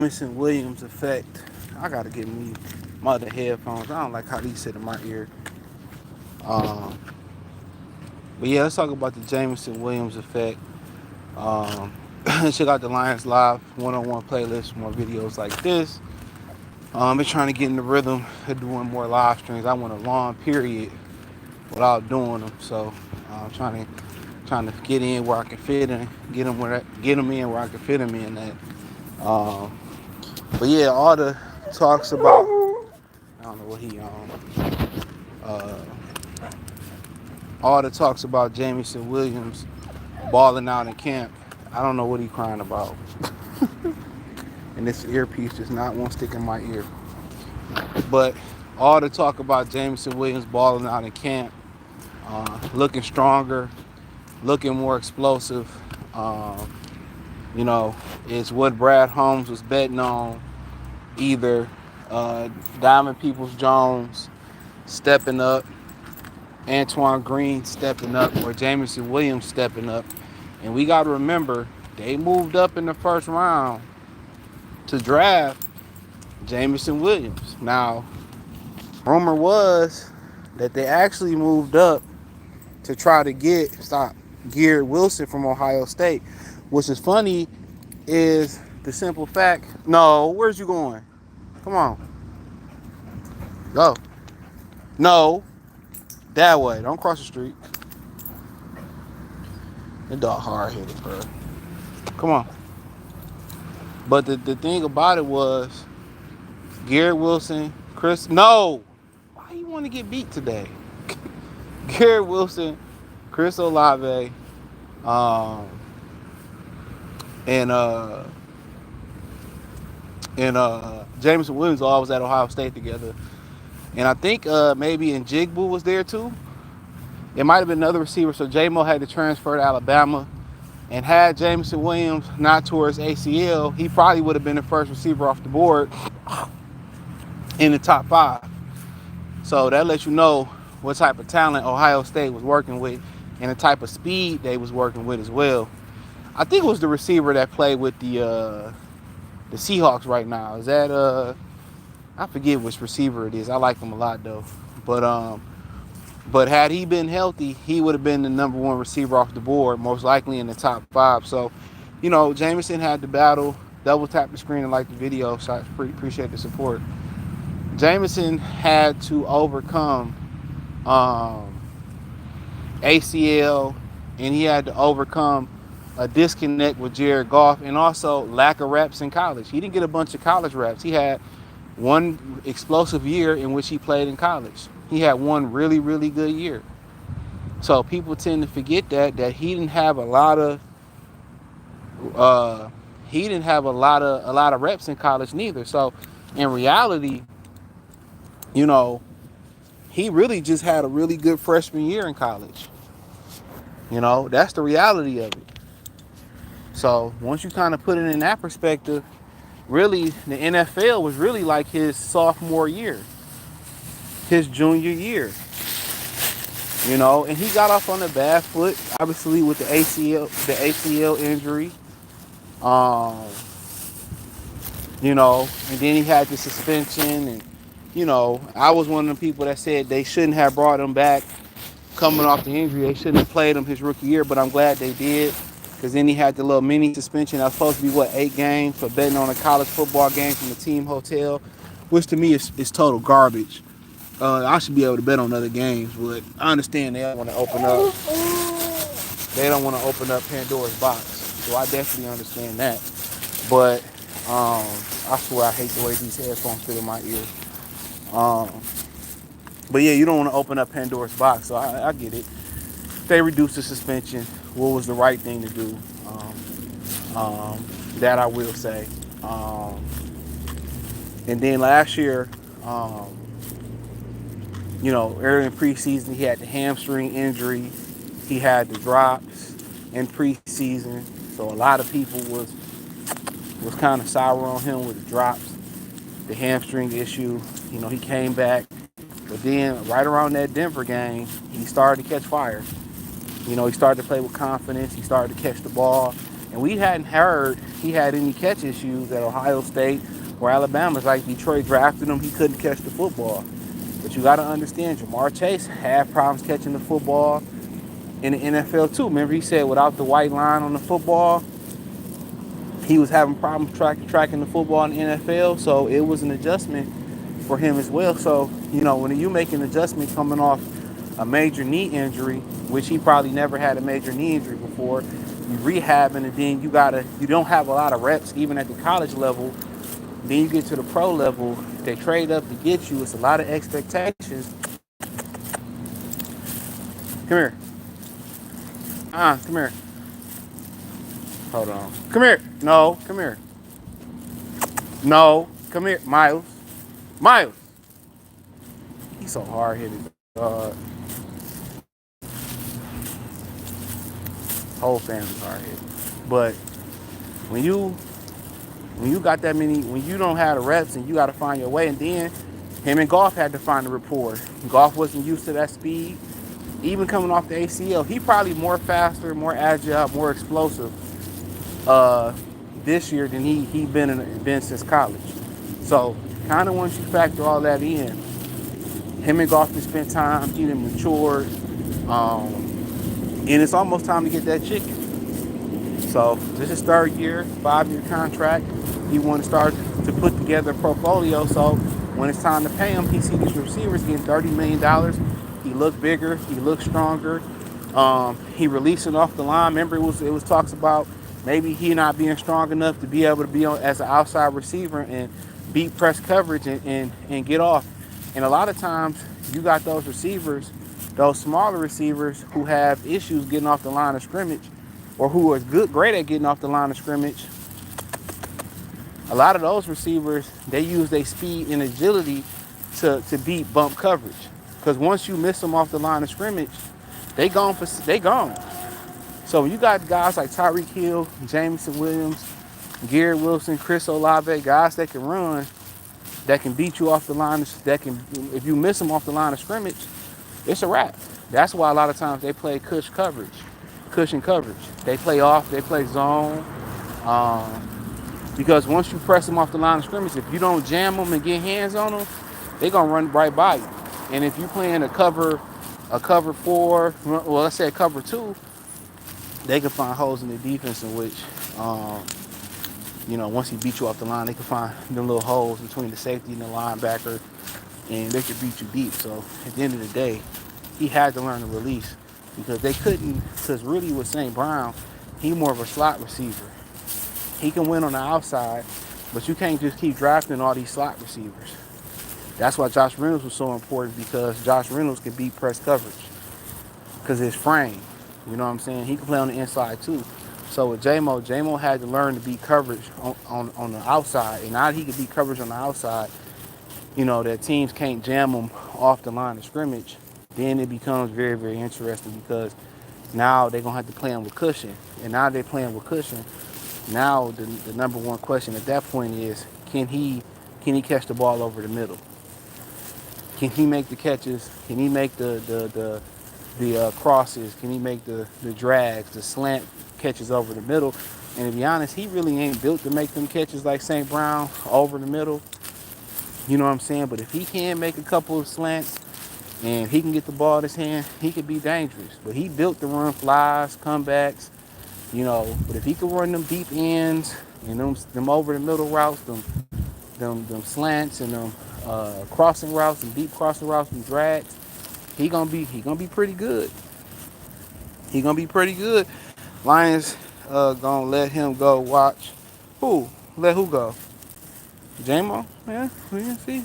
Jameson Williams effect. I gotta get me my other headphones. I don't like how these sit in my ear. Um, but yeah, let's talk about the Jameson Williams effect. Um, Check out the Lions Live one-on-one playlist, more videos like this. Been trying to get in the rhythm of doing more live streams. I went a long period without doing them, so I'm trying to get in where I can fit in, get them in where I can fit them in. At. Um, but yeah, all the talks about I don't know what he uh, all the talks about Jameson Williams balling out in camp. I don't know what he crying about, and this earpiece does not want to stick in my ear. But all the talk about Jameson Williams balling out in camp, looking stronger, looking more explosive. Um, you know, is what Brad Holmes was betting on. Either Diamond Peoples Jones stepping up, Antoine Green stepping up, or Jameson Williams stepping up. And we got to remember, they moved up in the first round to draft Jameson Williams. Now, rumor was that they actually moved up to try to get Garrett Wilson from Ohio State. Which is funny is the simple fact. No, where's you going? Come on, go. No, that way. Don't cross the street. The dog hard headed, bro. Come on. But the thing about it was Garrett Wilson, Chris. No, why you want to get beat today? Garrett Wilson, Chris Olave, um, and Jameson Williams all was at Ohio State together. And I think maybe Njigbu was there too. It might have been another receiver. So J-Mo had to transfer to Alabama. And had Jameson Williams not tore his ACL, he probably would have been the first receiver off the board in the top 5. So that lets you know what type of talent Ohio State was working with and the type of speed they was working with as well. I think it was the receiver that played with the Seahawks right now. Is that I forget which receiver it is. I like him a lot though. But had he been healthy, he would have been the number 1 receiver off the board, most likely in the top 5. So, Jameson had to battle. Double tap the screen and like the video, so I appreciate the support. Jameson had to overcome ACL, and he had to overcome a disconnect with Jared Goff, and also lack of reps in college. He didn't get a bunch of college reps. He had one explosive year in which he played in college. He had one really, really good year. So people tend to forget that he didn't have a lot of a lot of reps in college neither. So in reality, he really just had a really good freshman year in college. That's the reality of it. So once you kind of put it in that perspective, really the NFL was really like his sophomore year, his junior year. And he got off on a bad foot, obviously with the ACL injury. Um, and then he had the suspension, and I was one of the people that said they shouldn't have brought him back coming off the injury. They shouldn't have played him his rookie year, but I'm glad they did, because then he had the little mini suspension. That was supposed to be 8 games for betting on a college football game from the team hotel, which to me is total garbage. I should be able to bet on other games, but I understand they don't want to open up. They don't want to open up Pandora's box, so I definitely understand that. But I swear I hate the way these headphones fit in my ear. Um, but yeah, you don't want to open up Pandora's box, so I get it. They reduced the suspension. What was the right thing to do? That I will say. And then last year, early in preseason, he had the hamstring injury. He had the drops in preseason. So a lot of people was kind of sour on him with the drops, the hamstring issue. He came back. But then right around that Denver game, he started to catch fire. He started to play with confidence. He started to catch the ball. And we hadn't heard he had any catch issues at Ohio State or Alabama. It's like Detroit drafted him, he couldn't catch the football. But you got to understand, Jamar Chase had problems catching the football in the NFL too. Remember, he said without the white line on the football, he was having problems tracking the football in the NFL. So it was an adjustment for him as well. So, when you make an adjustment coming off a major knee injury, which he probably never had a major knee injury before, you rehabbing, and then you don't have a lot of reps even at the college level. Then you get to the pro level, they trade up to get you. It's a lot of expectations. Come here. Come here. Hold on. Come here. No, come here. No, come here. Miles. He's so hard-headed. Whole family's hard-headed. But when you got that many, when you don't have the reps and you got to find your way, and then him and Goff had to find the rapport. Goff wasn't used to that speed. Even coming off the ACL, he probably more faster, more agile, more explosive this year than he been since college. So kind of once you factor all that in, him and Goff have spent time, he done matured, and it's almost time to get that chicken. So this is third year, 5-year contract. He want to start to put together a portfolio. So when it's time to pay him, he see these receivers getting $30 million. He looked bigger. He looked stronger. He releasing off the line. Remember, it was talks about maybe he not being strong enough to be able to be on as an outside receiver and beat press coverage and get off. And a lot of times you got those receivers, those smaller receivers who have issues getting off the line of scrimmage, or who are great at getting off the line of scrimmage. A lot of those receivers, they use their speed and agility to beat bump coverage. Because once you miss them off the line of scrimmage, they gone. So when you got guys like Tyreek Hill, Jameson Williams, Garrett Wilson, Chris Olave, guys that can run, that can beat you off the line, if you miss them off the line of scrimmage, it's a wrap. That's why a lot of times they play cushion coverage. They play off, they play zone. Because once you press them off the line of scrimmage, if you don't jam them and get hands on them, they're going to run right by you. And if you're playing a cover 4, well, let's say a cover 2, they can find holes in the defense in which, once he beat you off the line, they can find them little holes between the safety and the linebacker, and they can beat you deep. So at the end of the day, he had to learn to release, because they couldn't, because really with St. Brown, he more of a slot receiver. He can win on the outside, but you can't just keep drafting all these slot receivers. That's why Josh Reynolds was so important, because Josh Reynolds can beat press coverage because his frame. You know what I'm saying? He can play on the inside too. So with J-Mo had to learn to beat coverage on the outside. And now he can beat coverage on the outside, that teams can't jam him off the line of scrimmage. Then it becomes very, very interesting, because now they're going to have to play him with cushion. And now they're playing with cushion. Now the number one question at that point is, can he catch the ball over the middle? Can he make the catches? Can he make the crosses? Can he make the drags, the slant catches over the middle? And to be honest, he really ain't built to make them catches like St. Brown over the middle. You know what I'm saying? But if he can make a couple of slants and he can get the ball in his hand, he could be dangerous. But he built to run flies, comebacks, But if he can run them deep ends and them over the middle routes, them slants and them crossing routes and deep crossing routes and drags, he gonna be pretty good. He gonna be pretty good. Lions gonna let him go. Watch. Who? Let who go? J-Mo? Yeah, we can see.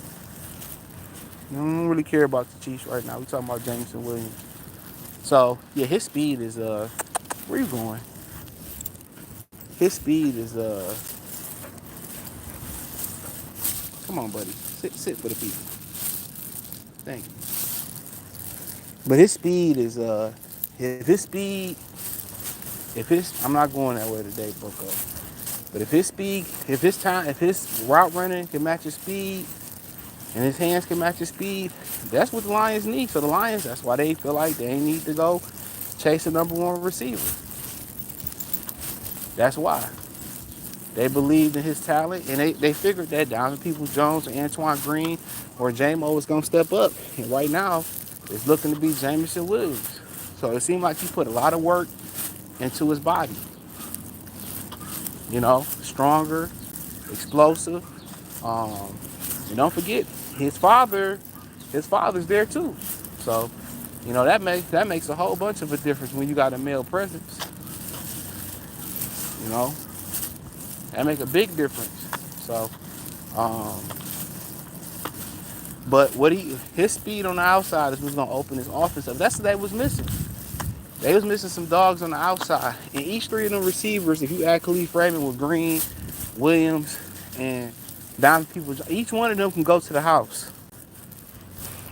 I don't really care about the Chiefs right now. We talking about Jameson Williams. So yeah, his speed is where you going? His speed is come on, buddy. Sit for the people. Thank you. But his speed is I'm not going that way today, Boko. But if his route running can match his speed and his hands can match his speed, that's what the Lions need. So the Lions, that's why they feel like they need to go chase a number 1 receiver. That's why. They believed in his talent, and they figured that Donovan Peoples-Jones and Antoine Green or J-Mo was going to step up. And right now, it's looking to be Jameson Williams. So it seemed like he put a lot of work into his body. Stronger, explosive. Um, and don't forget, his father's there too. So, that makes a whole bunch of a difference when you got a male presence. You know, that make a big difference. So, um, but his speed on the outside is what's gonna open his offense up. That's what they was missing. They was missing some dogs on the outside. And each three of them receivers, if you add Khalif Raymond with Green, Williams, and Donovan People, each one of them can go to the house.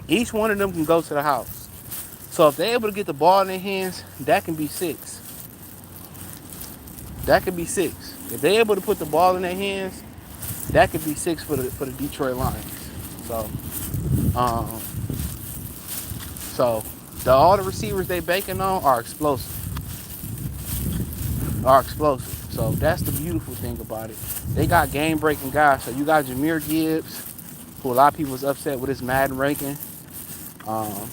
Each one of them can go to the house. So if they're able to get the ball in their hands, that can be six. That could be six. If they're able to put the ball in their hands, that could be six for the Detroit Lions. So, um, all the receivers they banking on are explosive. So that's the beautiful thing about it. They got game-breaking guys. So you got Jahmyr Gibbs, who a lot of people was upset with his Madden ranking. Um,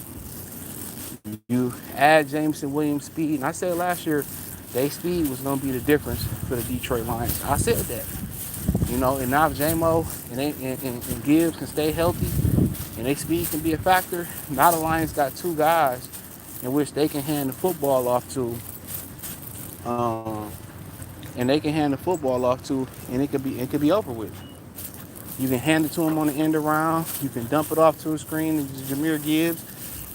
you add Jameson Williams' speed, and I said last year, their speed was going to be the difference for the Detroit Lions. I said that. And now if J-Mo and Gibbs can stay healthy, and their speed can be a factor, now the Lions got two guys in which they can hand the football off to, and it could be over with. You can hand it to him on the end around. You can dump it off to a screen to Jahmyr Gibbs.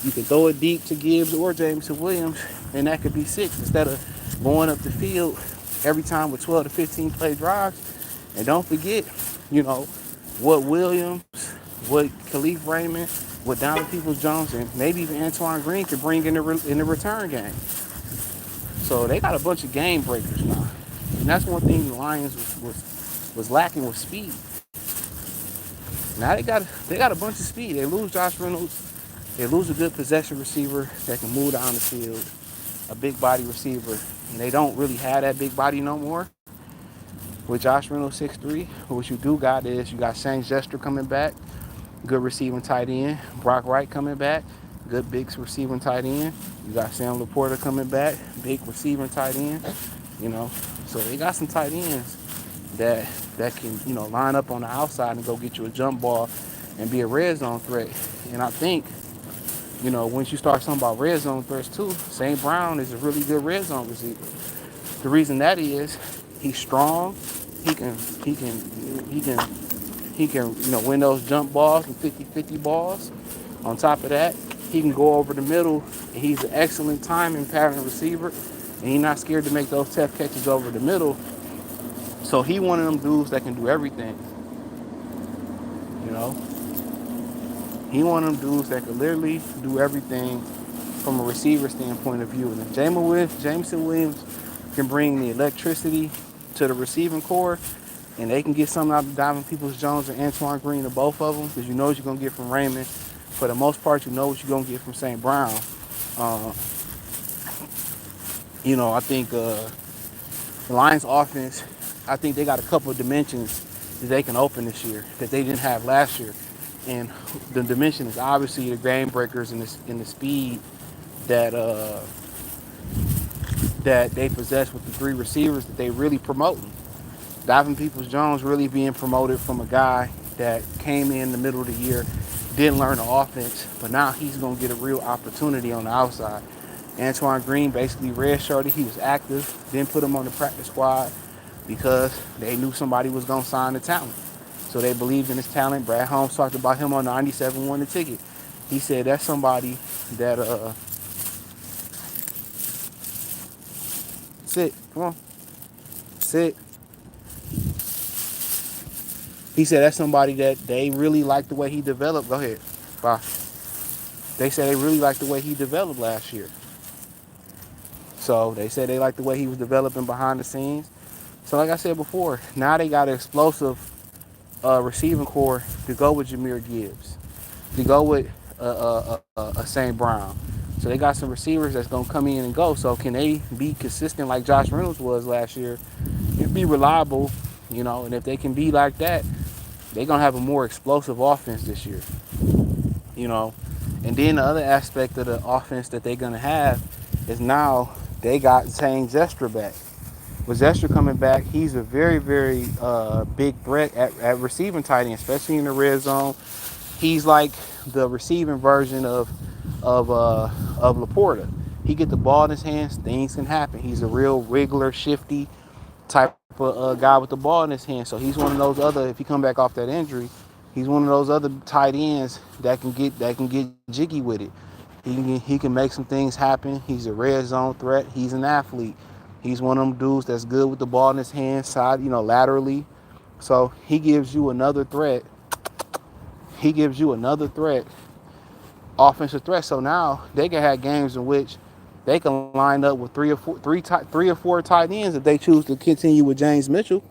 You can throw it deep to Gibbs or Jameson Williams, and that could be six instead of going up the field every time with 12 to 15 play drives. And don't forget, what Williams, what Khalif Raymond, what Donovan Peoples-Jones, and maybe even Antoine Green could bring in the return game. So they got a bunch of game breakers now. And that's one thing the Lions was lacking with speed. Now they got a bunch of speed. They lose Josh Reynolds. They lose a good possession receiver that can move down the field, a big body receiver. And they don't really have that big body no more. With Josh Reynolds 6'3", what you do got is you got Shane Jester coming back, good receiving tight end. Brock Wright coming back, good big receiving tight end. You got Sam Laporta coming back, big receiving tight end. So they got some tight ends that can line up on the outside and go get you a jump ball and be a red zone threat. And I think once you start talking about red zone threats too, St. Brown is a really good red zone receiver. The reason that is he's strong. He can win those jump balls and 50-50 balls. On top of that, he can go over the middle, and he's an excellent timing pattern receiver, and he's not scared to make those tough catches over the middle. So he one of them dudes that can do everything. He one of them dudes that can literally do everything from a receiver standpoint of view. And if Jameson Williams can bring the electricity to the receiving core, and they can get something out of Donovan Peoples-Jones and Antoine Green, to both of them, because you know what you're going to get from Raymond. For the most part, you know what you're going to get from St. Brown. I think the Lions offense, I think they got a couple of dimensions that they can open this year that they didn't have last year. And the dimension is obviously the game breakers and the speed that they possess with the three receivers that they really promoting. Donovan Peoples-Jones really being promoted from a guy that came in the middle of the year, didn't learn the offense, but now he's going to get a real opportunity on the outside. Antoine Green basically redshirted. He was active, didn't put him on the practice squad because they knew somebody was going to sign the talent. So they believed in his talent. Brad Holmes talked about him on the 97 won the ticket. He said that's somebody that sit. Come on. Sit. He said that's somebody that they really liked the way he developed. Go ahead. Bye. They said they really liked the way he developed last year. So they said they liked the way he was developing behind the scenes. So like I said before, now they got an explosive receiving core to go with Jahmyr Gibbs, to go with a St. Brown. So they got some receivers that's gonna come in and go. So can they be consistent like Josh Reynolds was last year? And be reliable, and if they can be like that, they're gonna have a more explosive offense this year. you know. And then the other aspect of the offense that they're gonna have is now they got Zane Zestra back. With Zestra coming back, he's a very, very big threat at receiving tight end, especially in the red zone. He's like the receiving version of Laporta. He get the ball in his hands, things can happen. He's a real wriggler, shifty type of guy with the ball in his hand. So he's one of those other. If he come back off that injury, he's one of those other tight ends that can get jiggy with it. He can make some things happen. He's a red zone threat. He's an athlete. He's one of them dudes that's good with the ball in his hand, side, laterally. So he gives you another threat. He gives you another threat, offensive threat. So now they can have games in which they can line up with three or four tight ends if they choose to continue with James Mitchell.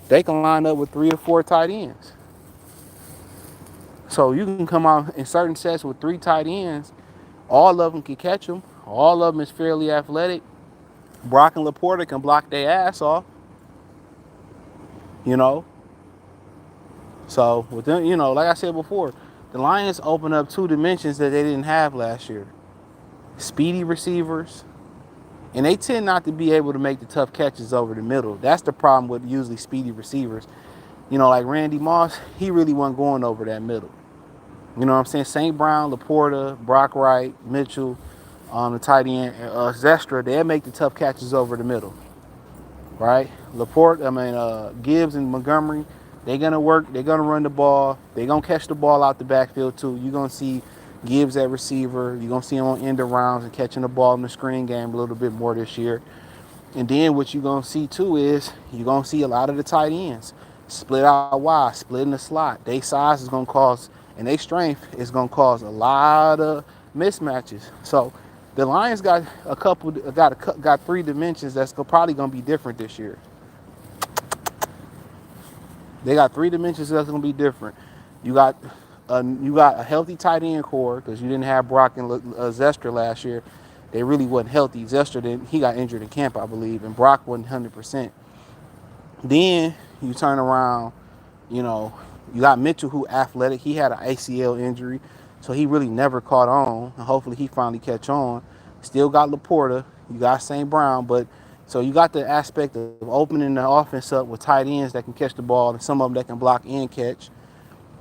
They can line up with 3 or 4 tight ends. So you can come out in certain sets with 3 tight ends. All of them can catch them. All of them is fairly athletic. Brock and Laporta can block their ass off. You know. So with them, like I said before, the Lions open up 2 dimensions that they didn't have last year. Speedy receivers. And they tend not to be able to make the tough catches over the middle. That's the problem with usually speedy receivers. Like Randy Moss, he really wasn't going over that middle. You know what I'm saying? St. Brown, Laporta, Brock Wright, Mitchell, the tight end, Zestra, they'll make the tough catches over the middle. Right? Gibbs and Montgomery, they're going to work. They're going to run the ball. They're going to catch the ball out the backfield, too. You're going to see Gibbs at receiver. You're going to see him on end of rounds and catching the ball in the screen game a little bit more this year. And then what you're going to see, too, is you're going to see a lot of the tight ends split out wide, split in the slot. Their size is going to cause, and their strength is going to cause a lot of mismatches. So the Lions got got 3 dimensions that's probably going to be different this year. They got 3 dimensions that's going to be different. You got a healthy tight end core because you didn't have Brock and Zestra last year. They really wasn't healthy. Zestra he got injured in camp, I believe, and Brock wasn't 100%. Then you turn around, you got Mitchell, who athletic. He had an ACL injury, so he really never caught on. And hopefully he finally catch on. Still got Laporta. You got St. Brown, but so you got the aspect of opening the offense up with tight ends that can catch the ball and some of them that can block and catch.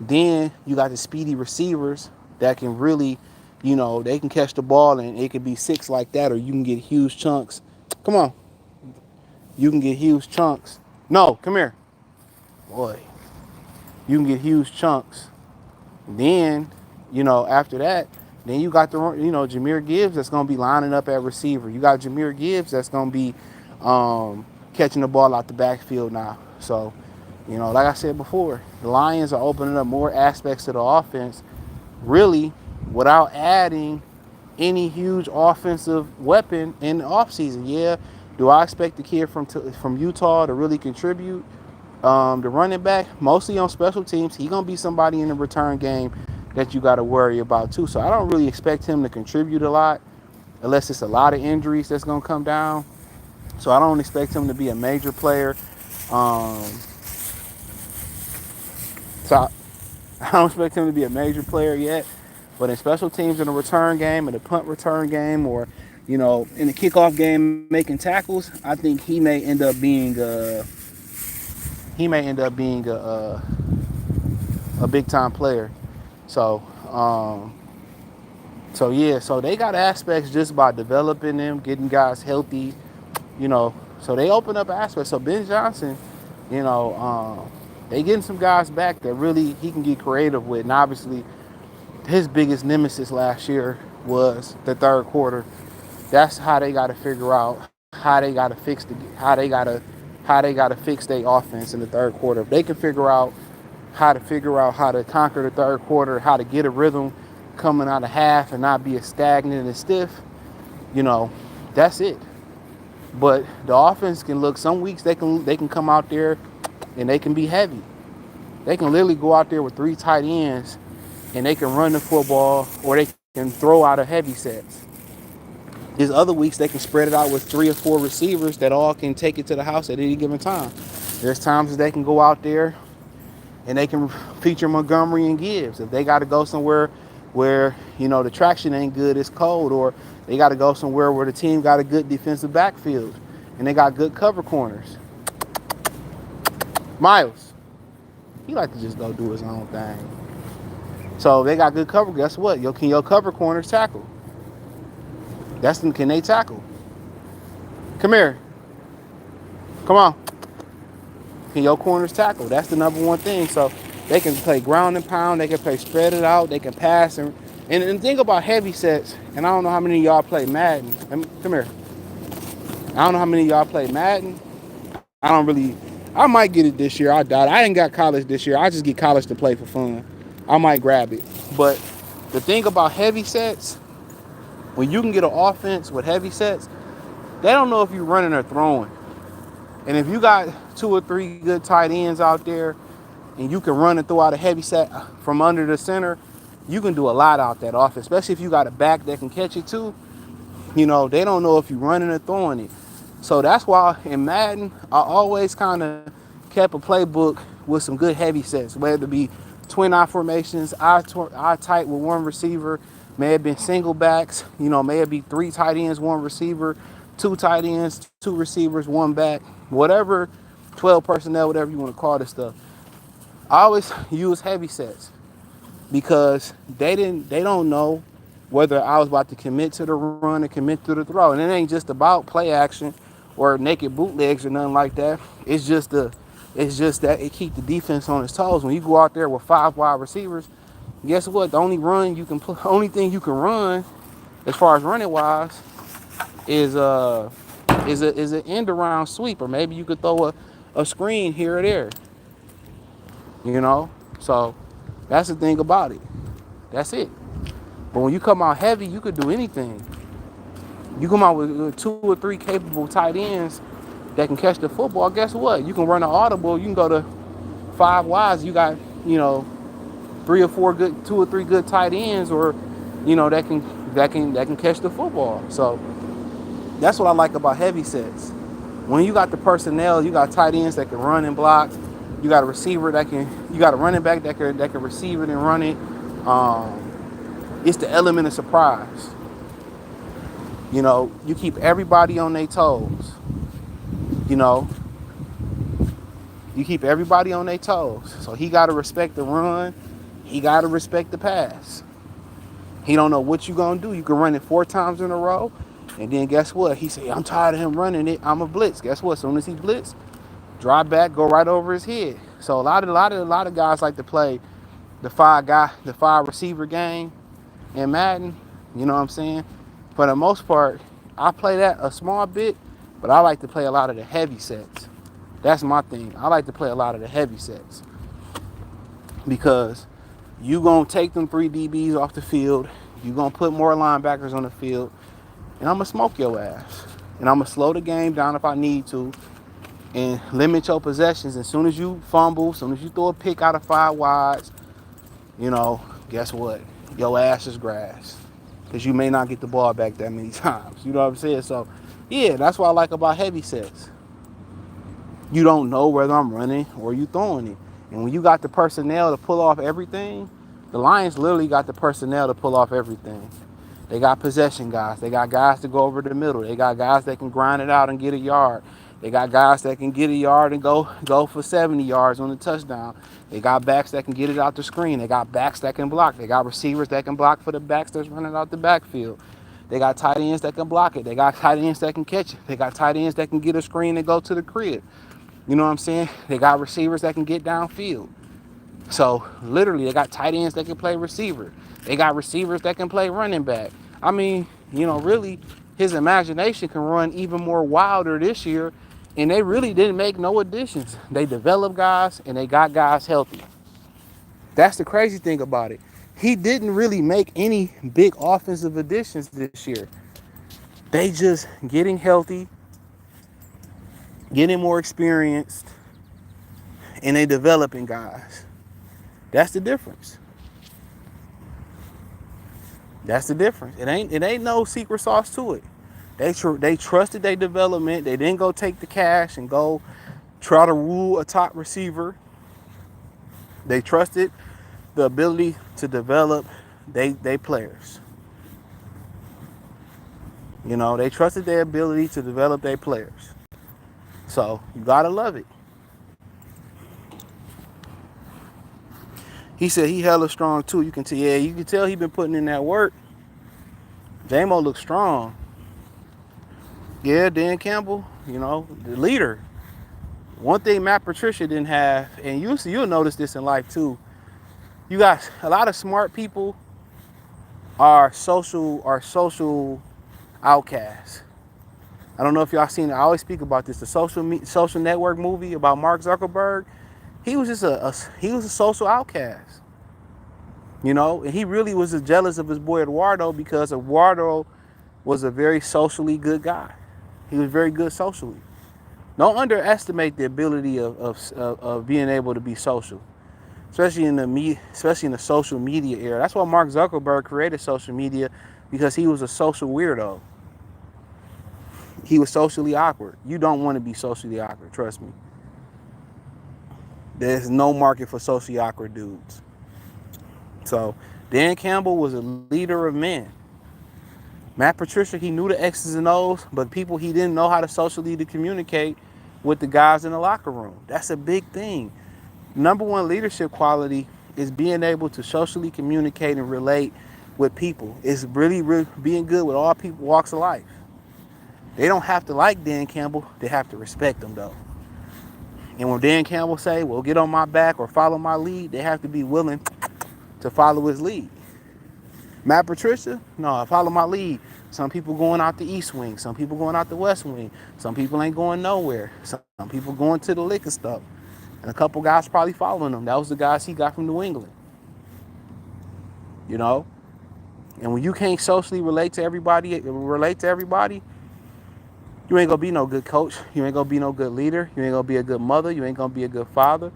Then you got the speedy receivers that can really, they can catch the ball and it could be 6 like that, or you can get huge chunks. Come on. You can get huge chunks. No, come here. Boy. You can get huge chunks. Then, after that, then you got Jahmyr Gibbs that's going to be lining up at receiver. You got Jahmyr Gibbs that's going to be catching the ball out the backfield now. So, like I said before, the Lions are opening up more aspects of the offense, really, without adding any huge offensive weapon in the offseason. Yeah, do I expect the kid from Utah to really contribute? The running back, mostly on special teams, he's going to be somebody in the return game that you got to worry about too. So I don't really expect him to contribute a lot unless it's a lot of injuries that's going to come down. So I don't expect him to be a major player. So I don't expect him to be a major player yet. But in special teams, in the return game, in the punt return game, or in the kickoff game, making tackles, I think he may end up being a big time player. So so they got aspects just by developing them, getting guys healthy, So they open up aspects. So Ben Johnson, they getting some guys back that really he can get creative with. And obviously, his biggest nemesis last year was the third quarter. That's how they got to figure out how they got to fix their offense in the third quarter. If they can figure out how to conquer the third quarter, how to get a rhythm coming out of half and not be as stagnant and stiff, that's it. But the offense can look, some weeks they can come out there and they can be heavy. They can literally go out there with 3 tight ends and they can run the football, or they can throw out of heavy sets. There's other weeks they can spread it out with 3 or 4 receivers that all can take it to the house at any given time. There's times that they can go out there and they can feature Montgomery and Gibbs. If they got to go somewhere where, the traction ain't good, it's cold, or they got to go somewhere where the team got a good defensive backfield and they got good cover corners. Miles, he like to just go do his own thing. So they got good cover. Guess what? Can your cover corners tackle? Can they tackle? Come here. Come on. Can your corners tackle? That's the number one thing. So they can play ground and pound. They can play spread it out. They can pass. And the thing about heavy sets, and I don't know how many of y'all play Madden. Come here. I don't know how many of y'all play Madden. I might get it this year. I doubt it. I ain't got college this year. I just get college to play for fun. I might grab it. But the thing about heavy sets, when you can get an offense with heavy sets, they don't know if you're running or throwing. And if you got 2 or 3 good tight ends out there and you can run and throw out a heavy set from under the center, you can do a lot out that offense, especially if you got a back that can catch it too. They don't know if you're running or throwing it. So that's why in Madden, I always kind of kept a playbook with some good heavy sets, whether it be twin eye formations, eye tight with 1 receiver, may have been single backs, may have been 3 tight ends, 1 receiver, 2 tight ends, 2 receivers, 1 back, whatever, 12 personnel, whatever you want to call this stuff. I always use heavy sets because they don't know whether I was about to commit to the run or commit to the throw. And it ain't just about play action or naked bootlegs or nothing like that. It's just that it keep the defense on its toes. When you go out there with 5 wide receivers, guess what? The only thing you can run as far as running wise is an end around sweep, or maybe you could throw a screen here or there. So that's the thing about it. That's it. But when you come out heavy, you could do anything. You come out with 2 or 3 capable tight ends that can catch the football. Guess what? You can run an audible. You can go to 5 wides. You got 3 or 4 good, 2 or 3 good tight ends, or that can catch the football. So that's what I like about heavy sets. When you got the personnel, you got tight ends that can run and block. You got a receiver you got a running back that can receive it and run it. It's the element of surprise. You keep everybody on their toes. You keep everybody on their toes. So he got to respect the run. He got to respect the pass. He don't know what you going to do. You can run it 4 times in a row. And then guess what? He say, I'm tired of him running it. I'm a blitz. Guess what? As soon as he blitz, drop back, go right over his head. So a lot of guys like to play the 5 receiver game in Madden. You know what I'm saying? For the most part, I play that a small bit, but I like to play a lot of the heavy sets. That's my thing. I like to play a lot of the heavy sets because you gonna take them 3 DBs off the field. You gonna put more linebackers on the field, and I'm gonna smoke your ass. And I'm gonna slow the game down if I need to, and limit your possessions. As soon as you fumble, as soon as you throw a pick out of 5 wides, guess what? Your ass is grass. Because you may not get the ball back that many times. You know what I'm saying? So, yeah, that's what I like about heavy sets. You don't know whether I'm running or you throwing it. And when you got the personnel to pull off everything, the Lions literally got the personnel to pull off everything. They got possession guys. They got guys to go over the middle. They got guys that can grind it out and get a yard. They got guys that can get a yard and go for 70 yards on the touchdown. They got backs that can get it out the screen. They got backs that can block. They got receivers that can block for the backs that's running out the backfield. They got tight ends that can block it. They got tight ends that can catch it. They got tight ends that can get a screen and go to the crib. You know what I'm saying? They got receivers that can get downfield. So literally, they got tight ends that can play receiver. They got receivers that can play running back. I mean, really, his imagination can run even more wilder this year. And they really didn't make no additions. They developed guys and they got guys healthy. That's the crazy thing about it. He didn't really make any big offensive additions this year. They just getting healthy, getting more experienced, and they developing guys. That's the difference. That's the difference. It ain't no secret sauce to it. They trusted their development. They didn't go take the cash and go try to rule a top receiver. They trusted the ability to develop they players. You know, they trusted their ability to develop their players. So you gotta love it. He said he hella strong too. You can tell, yeah, you can tell he been putting in that work. J-Mo looks strong. Yeah, Dan Campbell, you know, the leader. One thing Matt Patricia didn't have, and you'll notice this in life too. You got a lot of smart people are social outcasts. I don't know if y'all seen it. I always speak about this. The social network movie about Mark Zuckerberg. He was just he was a social outcast. You know, and he really was jealous of his boy Eduardo because Eduardo was a very socially good guy. He was very good socially. Don't underestimate the ability of being able to be social, especially in the social media era. That's why Mark Zuckerberg created social media, because he was a social weirdo. He was socially awkward. You don't want to be socially awkward, trust me. There's no market for socially awkward dudes. So Dan Campbell was a leader of men. Matt Patricia, he knew the X's and O's, but people he didn't know how to socially to communicate with the guys in the locker room. That's a big thing. Number one leadership quality is being able to socially communicate and relate with people. It's really being good with all people walks of life. They don't have to like Dan Campbell. They have to respect him though. And when Dan Campbell say, well, get on my back or follow my lead, they have to be willing to follow his lead. Matt Patricia, no, follow my lead. Some people going out the east wing. Some people going out the west wing. Some people ain't going nowhere. Some people going to the liquor stuff. And a couple guys probably following him. That was the guys he got from New England. You know? And when you can't socially relate to everybody, you ain't gonna be no good coach. You ain't gonna be no good leader. You ain't gonna be a good mother. You ain't gonna be a good father.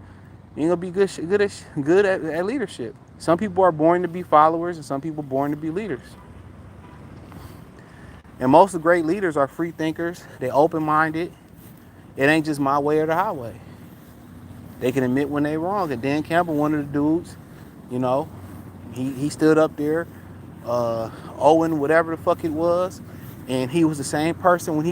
You ain't gonna be good at leadership. Some people are born to be followers, and some people are born to be leaders. And most of the great leaders are free thinkers. They open-minded. It ain't just my way or the highway. They can admit when they're wrong. And Dan Campbell, one of the dudes, you know, he stood up there, Owen, whatever the fuck it was, and he was the same person when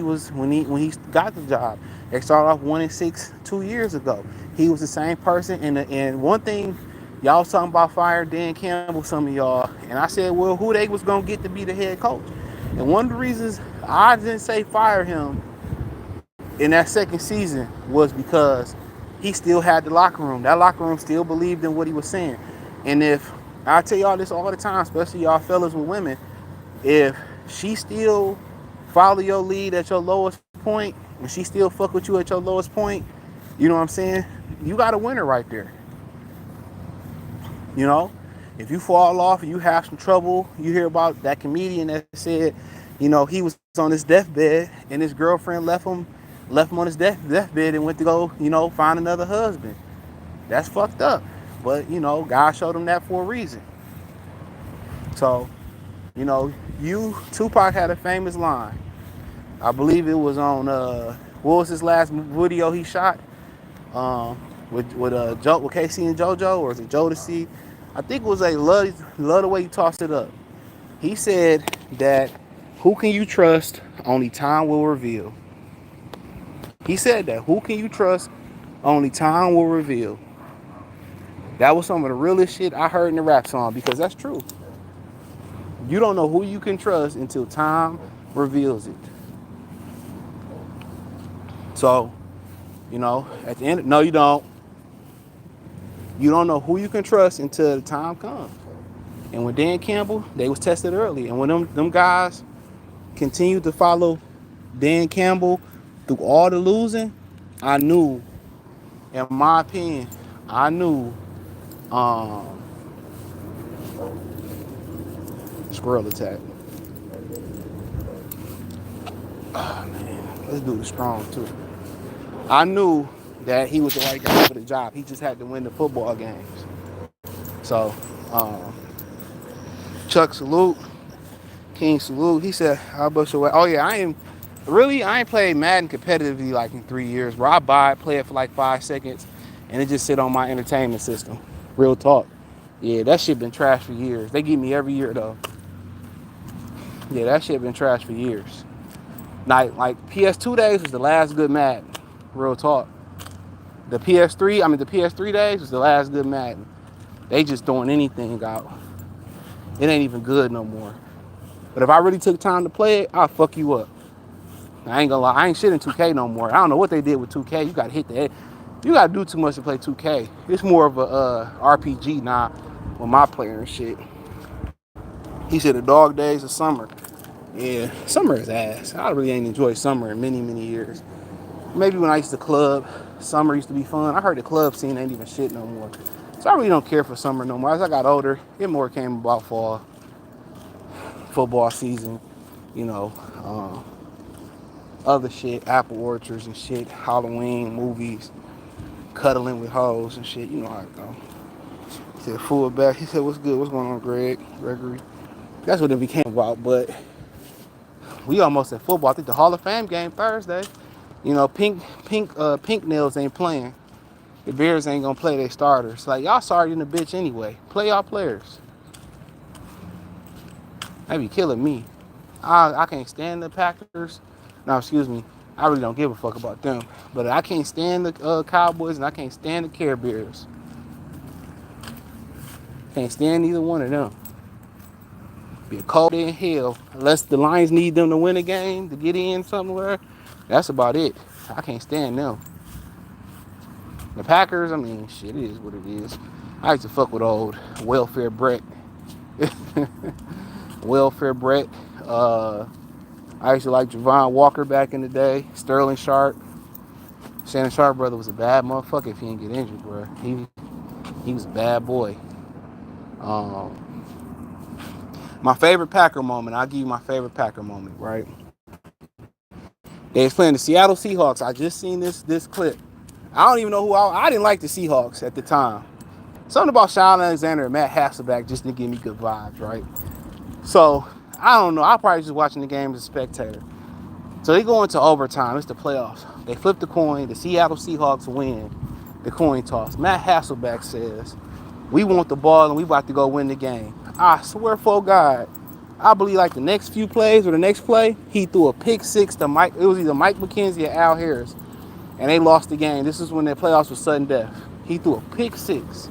he got the job. They started off 1-6 2 years ago. He was the same person. And one thing, y'all was talking about firing Dan Campbell, some of y'all, and I said, well, who they was gonna get to be the head coach? And one of the reasons I didn't say fire him in that second season was because he still had the locker room. That locker room still believed in what he was saying. And if I tell y'all this all the time, especially y'all fellas with women, if she still follow your lead at your lowest point, and she still fuck with you at your lowest point, you know what I'm saying? You got a winner right there. You know, if you fall off and you have some trouble, you hear about that comedian that said, you know, he was on his deathbed and his girlfriend left him on his deathbed and went to go, you know, find another husband. That's fucked up. But, you know, God showed him that for a reason. So, you know, Tupac had a famous line. I believe it was on, what was his last video he shot? With Casey and JoJo, or is it Jodeci? I think it was love the way you tossed it up. He said that who can you trust? Only time will reveal. He said that. Who can you trust? Only time will reveal. That was some of the realest shit I heard in the rap song, because that's true. You don't know who you can trust until time reveals it. So, you know, at the end, no, you don't. You don't know who you can trust until the time comes. And with Dan Campbell, they was tested early. And when them guys continued to follow Dan Campbell through all the losing, I knew, in my opinion, squirrel attack. Oh, man, let's do the strong too. I knew that he was the right guy for the job. He just had to win the football games. So, Chuck, salute. King Salute. He said, "I'll bust your way." Oh yeah, I ain't played Madden competitively like in 3 years. Bro, I buy it, play it for like 5 seconds, and it just sit on my entertainment system. Real talk. Yeah, that shit been trash for years. They give me every year though. Yeah, that shit been trash for years. Like PS2 days was the last good Madden. Real talk. The PS3 days was the last good Madden. They just throwing anything out. It ain't even good no more. But if I really took time to play it, I'll fuck you up. I ain't gonna lie, I ain't shit in 2K no more. I don't know what they did with 2K. You gotta hit the, you gotta do too much to play 2K. It's more of a RPG now with my player and shit. He said the dog days of summer. Yeah, summer is ass. I really ain't enjoyed summer in many, many years. Maybe when I used to club, summer used to be fun. I heard the club scene ain't even shit no more. So I really don't care for summer no more. As I got older, it more came about fall, football season, you know, other shit, apple orchards and shit, Halloween movies, cuddling with hoes and shit. You know how it go. He said fullback. He said, "What's good? What's going on, Gregory?" That's what it became about. But we almost at football. I think the Hall of Fame game Thursday. You know, Pink Nails ain't playing. The Bears ain't gonna play their starters. Like y'all sorry in the bitch anyway. Play y'all players. They be killing me. I can't stand the Packers. No, excuse me. I really don't give a fuck about them. But I can't stand the Cowboys and I can't stand the Care Bears. Can't stand either one of them. Be a cold in hell. Unless the Lions need them to win a game to get in somewhere. That's about it. I can't stand them. The Packers, I mean, shit, it is what it is. I used to fuck with old Welfare Brett. Welfare Brett. I used to like Javon Walker back in the day. Sterling Sharp. Shannon Sharp brother was a bad motherfucker if he didn't get injured, bro. He was a bad boy. Um, my favorite Packer moment. I'll give you my favorite Packer moment, right? They was playing the Seattle Seahawks. I just seen this clip. I don't even know who I didn't like the Seahawks at the time. Something about Sean Alexander and Matt Hasselbeck just didn't give me good vibes, right? So, I don't know. I probably just watching the game as a spectator. So they go into overtime. It's the playoffs. They flip the coin. The Seattle Seahawks win the coin toss. Matt Hasselbeck says, "We want the ball and we about to go win the game." I swear for God, I believe like the next few plays or the next play, he threw a pick six to Mike. It was either Mike McKenzie or Al Harris. And they lost the game. This is when the playoffs was sudden death. He threw a pick six.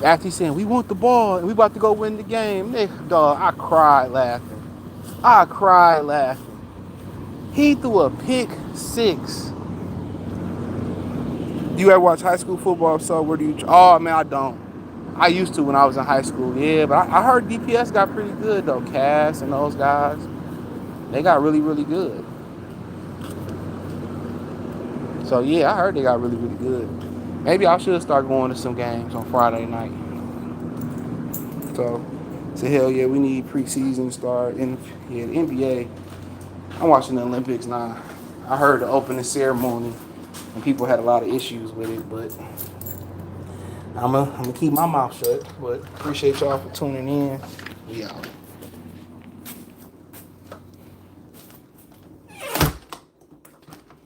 After he's saying, "We want the ball and we about to go win the game." Dog, I cried laughing. I cried laughing. He threw a pick six. Do you ever watch high school football? So where do you? Oh man, I don't. I used to when I was in high school. Yeah, but I heard DPS got pretty good though. Cass and those guys, they got really, really good. So yeah, I heard they got really, really good. Maybe I should start going to some games on Friday night. So hell yeah, we need preseason start. And yeah, the NBA. I'm watching the Olympics now. I heard the opening ceremony and people had a lot of issues with it, but I'm gonna keep my mouth shut. But appreciate y'all for tuning in. We out.